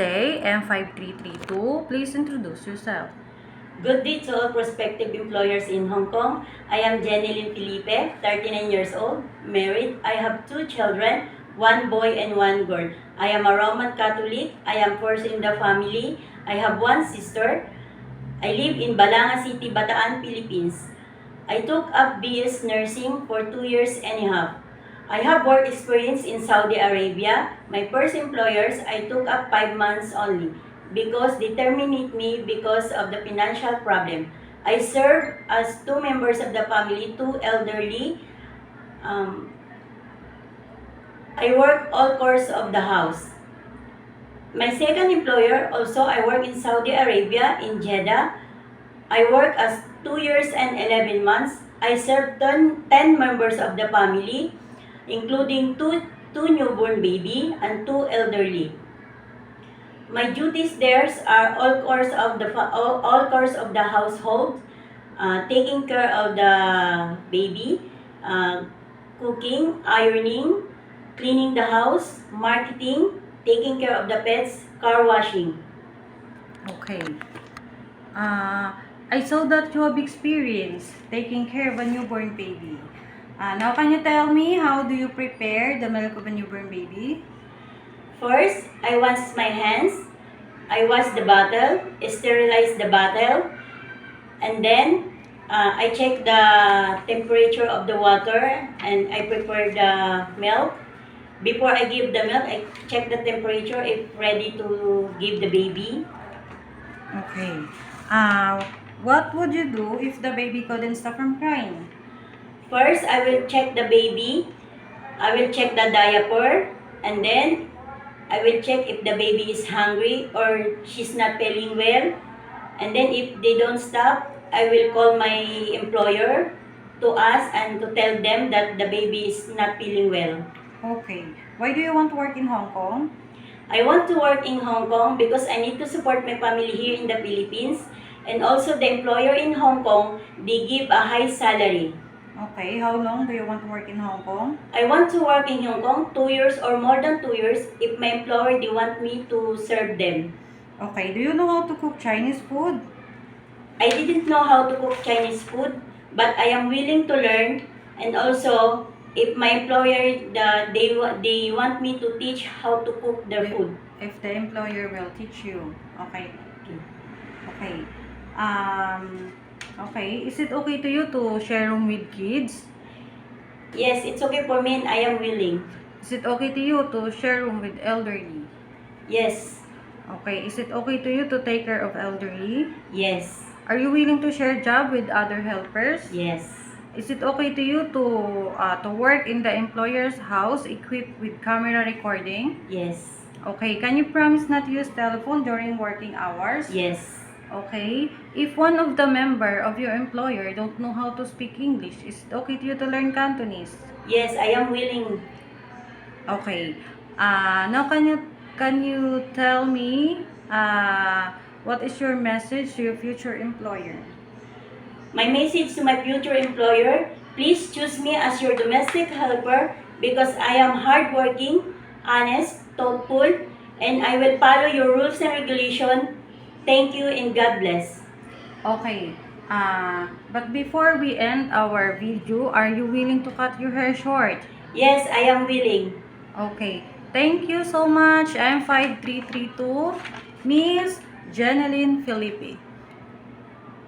today, M5332. Please introduce yourself. Good day to all prospective employers in Hong Kong. I am Jenilyn Felipe, 39 years old, married. I have 2 children, 1 boy and 1 girl. I am a Roman Catholic. I am first in the family. I have 1 sister. I live in Balanga City, Bataan, Philippines. I took up BS Nursing for 2 years and a half. I have work experience in Saudi Arabia. My first employers, I took up 5 months only because they terminated me because of the financial problem. I served as 2 members of the family, 2 elderly. I work all course of the house. My second employer, also I work in Saudi Arabia, in Jeddah. I work as 2 years and 11 months. I served 10 members of the family, including two newborn baby and 2 elderly. My duties there are all course of the household, taking care of the baby, cooking, ironing, cleaning the house, marketing, taking care of the pets, car washing. Okay. I saw that you have experience taking care of a newborn baby. Now, can you tell me how do you prepare the milk of a newborn baby? First, I wash my hands. I wash the bottle, sterilize the bottle, and then I check the temperature of the water and I prepare the milk. Before I give the milk, I check the temperature if ready to give the baby. Okay. What would you do if the baby couldn't stop from crying? First, I will check the baby. I will check the diaper, and then I will check if the baby is hungry or she's not feeling well. And then if they don't stop, I will call my employer to ask and to tell them that the baby is not feeling well. Okay. Why do you want to work in Hong Kong? I want to work in Hong Kong because I need to support my family here in the Philippines. And also the employer in Hong Kong, they give a high salary. Okay, how long do you want to work in Hong Kong? I want to work in Hong Kong 2 years or more than 2 years if my employer they want me to serve them. Okay, do you know how to cook Chinese food? I didn't know how to cook Chinese food, but I am willing to learn. And also, if my employer they want me to teach how to cook their food. If the employer will teach you. Okay. Okay. Okay. Is it okay to you to share room with kids? Yes, it's okay for me and I am willing. Is it okay to you to share room with elderly? Yes. Okay. Is it okay to you to take care of elderly? Yes. Are you willing to share job with other helpers? Yes. Is it okay to you to work in the employer's house equipped with camera recording? Yes. Okay. Can you promise not to use telephone during working hours? Yes. Okay. If one of the member of your employer don't know how to speak English, is it okay to you to learn Cantonese? Yes, I am willing. Okay. Now can you tell me what is your message to your future employer? My message to my future employer, please choose me as your domestic helper because I am hardworking, honest, thoughtful, and I will follow your rules and regulations. Thank you and God bless. Okay. But before we end our video, are you willing to cut your hair short? Yes, I am willing. Okay. Thank you so much. I'm 5332, Miss Jenilyn Felipe.